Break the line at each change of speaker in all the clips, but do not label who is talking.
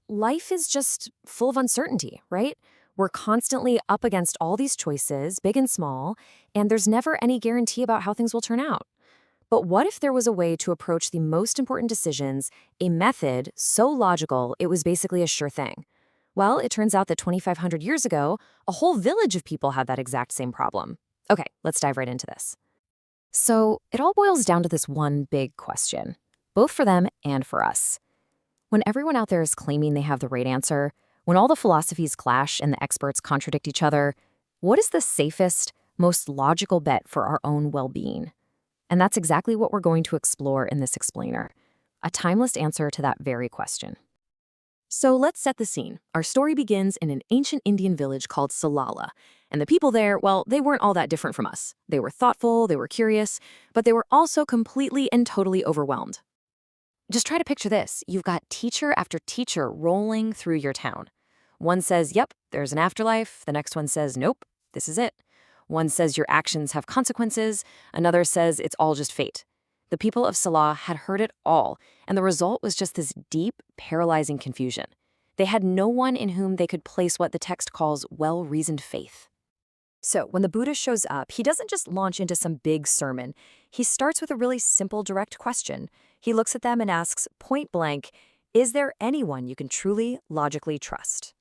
Life is just full of uncertainty, right? We're constantly up against all these choices, big and small, and there's never any guarantee about how things will turn out. But what if there was a way to approach the most important decisions, a method so logical it was basically a sure thing? Well, it turns out that 2,500 years ago, a whole village of people had that exact same problem. Okay, let's dive right into this. So it all boils down to this one big question, both for them and for us. When everyone out there is claiming they have the right answer, when all the philosophies clash and the experts contradict each other, what is the safest, most logical bet for our own well-being? And that's exactly what we're going to explore in this explainer, a timeless answer to that very question. So let's set the scene. Our story begins in an ancient Indian village called Salala. And the people there, well, they weren't all that different from us. They were thoughtful, they were curious, but they were also completely and totally overwhelmed. Just try to picture this. You've got teacher after teacher rolling through your town. One says, yep, there's an afterlife. The next one says, nope, this is it. One says your actions have consequences. Another says it's all just fate. The people of Salah had heard it all, and the result was just this deep, paralyzing confusion. They had no one in whom they could place what the text calls well-reasoned faith. So when the Buddha shows up, he doesn't just launch into some big sermon. He starts with a really simple, direct question. He looks at them and asks, point blank, is there anyone you can truly, logically trust?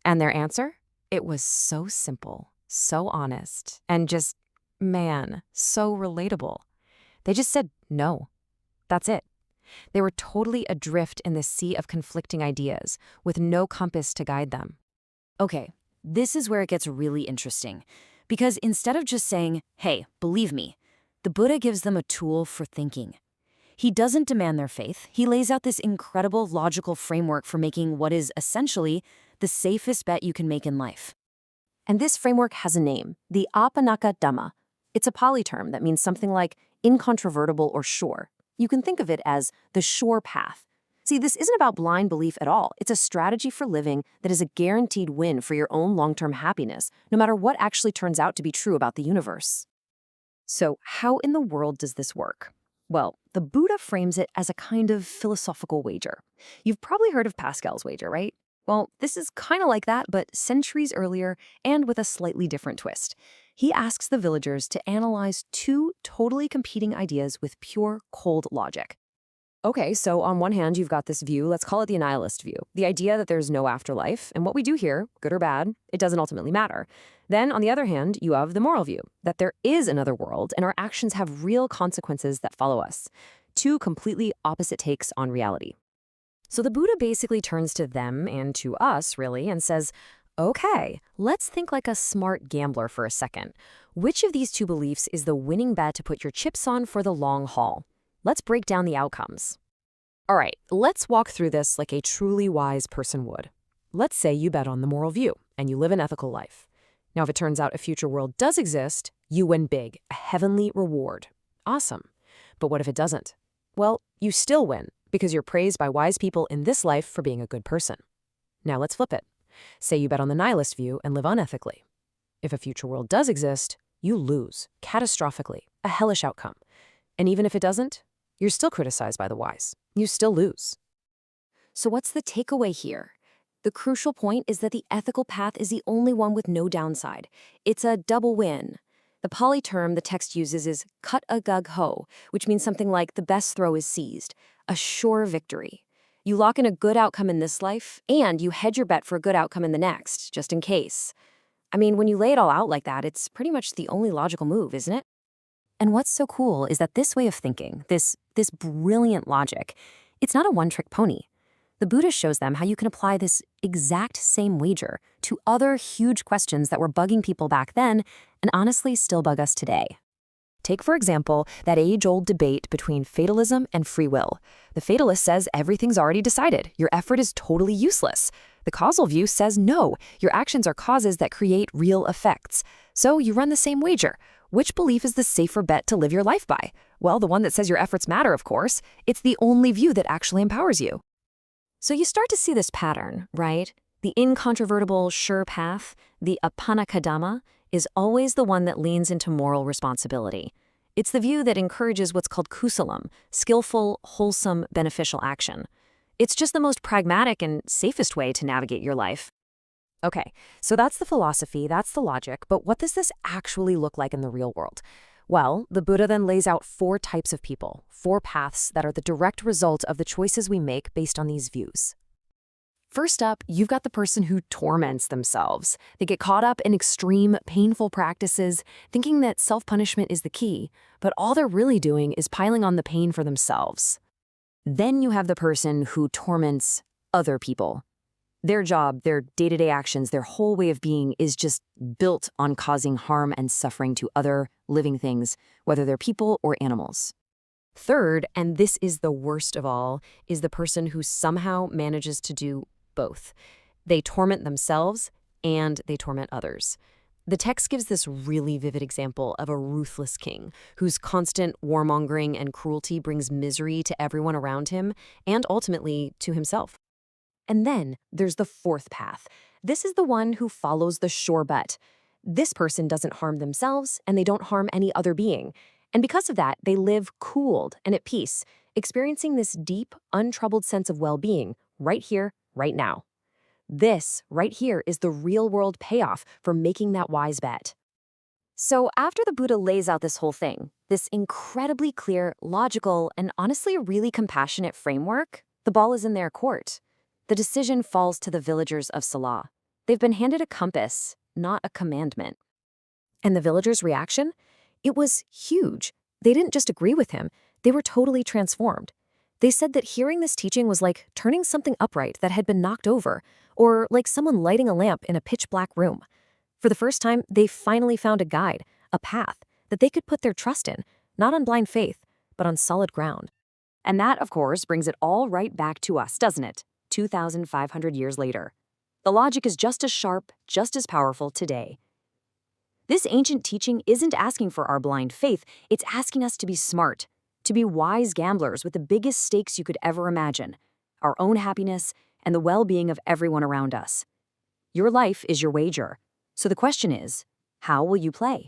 And their answer? It was so simple, so honest, and just, man, so relatable. They just said no. That's it. They were totally adrift in the sea of conflicting ideas, with no compass to guide them.
Okay, this is where it gets really interesting. Because instead of just saying, hey, believe me, the Buddha gives them a tool for thinking. He doesn't demand their faith. He lays out this incredible logical framework for making what is essentially the safest bet you can make in life.
And this framework has a name, the apaṇṇaka-magga. It's a Pali term that means something like incontrovertible or sure. You can think of it as the sure path. See, this isn't about blind belief at all. It's a strategy for living that is a guaranteed win for your own long-term happiness, no matter what actually turns out to be true about the universe. So how in the world does this work? Well, the Buddha frames it as a kind of philosophical wager. You've probably heard of Pascal's wager, right? Well, this is kind of like that, but centuries earlier and with a slightly different twist. He asks the villagers to analyze two totally competing ideas with pure, cold logic. Okay, so on one hand, you've got this view, let's call it the nihilist view, the idea that there's no afterlife, and what we do here, good or bad, it doesn't ultimately matter. Then, on the other hand, you have the moral view, that there is another world, and our actions have real consequences that follow us. Two completely opposite takes on reality. So the Buddha basically turns to them, and to us, really, and says, okay, let's think like a smart gambler for a second. Which of these two beliefs is the winning bet to put your chips on for the long haul? Let's break down the outcomes. All right, let's walk through this like a truly wise person would. Let's say you bet on the moral view, and you live an ethical life. Now, if it turns out a future world does exist, you win big, a heavenly reward. Awesome. But what if it doesn't? Well, you still win, because you're praised by wise people in this life for being a good person. Now let's flip it. Say you bet on the nihilist view and live unethically. If a future world does exist, you lose, catastrophically, a hellish outcome. And even if it doesn't, you're still criticized by the wise. You still lose. So what's the takeaway here? The crucial point is that the ethical path is the only one with no downside. It's a double win. The Pali term the text uses is cut-a-gug-ho, which means something like the best throw is seized, a sure victory. You lock in a good outcome in this life, and you hedge your bet for a good outcome in the next, just in case. I mean, when you lay it all out like that, it's pretty much the only logical move, isn't it? And what's so cool is that this way of thinking, this brilliant logic, it's not a one-trick pony. The Buddha shows them how you can apply this exact same wager to other huge questions that were bugging people back then and honestly still bug us today. Take, for example, that age-old debate between fatalism and free will. The fatalist says everything's already decided. Your effort is totally useless. The causal view says no, your actions are causes that create real effects. So you run the same wager. Which belief is the safer bet to live your life by? Well, the one that says your efforts matter, of course. It's the only view that actually empowers you. So you start to see this pattern, right? The incontrovertible, sure path, the apaṇṇaka-magga, is always the one that leans into moral responsibility. It's the view that encourages what's called kusalam, skillful, wholesome, beneficial action. It's just the most pragmatic and safest way to navigate your life. Okay, so that's the philosophy, that's the logic, but what does this actually look like in the real world? Well, the Buddha then lays out 4 types of people, 4 paths that are the direct result of the choices we make based on these views. First up, you've got the person who torments themselves. They get caught up in extreme, painful practices, thinking that self-punishment is the key, but all they're really doing is piling on the pain for themselves. Then you have the person who torments other people. Their job, their day-to-day actions, their whole way of being is just built on causing harm and suffering to other living things, whether they're people or animals. Third, and this is the worst of all, is the person who somehow manages to do both. They torment themselves and they torment others. The text gives this really vivid example of a ruthless king whose constant warmongering and cruelty brings misery to everyone around him and ultimately to himself. And then there's the 4th path. This is the one who follows the sure bet. This person doesn't harm themselves and they don't harm any other being. And because of that, they live cooled and at peace, experiencing this deep, untroubled sense of well-being right here, right now. This right here is the real-world payoff for making that wise bet. So after the Buddha lays out this whole thing, this incredibly clear, logical, and honestly really compassionate framework, the ball is in their court. The decision falls to the villagers of Salah. They've been handed a compass, not a commandment. And the villagers' reaction? It was huge. They didn't just agree with him, they were totally transformed. They said that hearing this teaching was like turning something upright that had been knocked over, or like someone lighting a lamp in a pitch-black room. For the first time, they finally found a guide, a path, that they could put their trust in, not on blind faith, but on solid ground. And that, of course, brings it all right back to us, doesn't it? 2,500 years later. The logic is just as sharp, just as powerful today. This ancient teaching isn't asking for our blind faith, it's asking us to be smart, to be wise gamblers with the biggest stakes you could ever imagine, our own happiness and the well-being of everyone around us. Your life is your wager. So the question is, how will you play?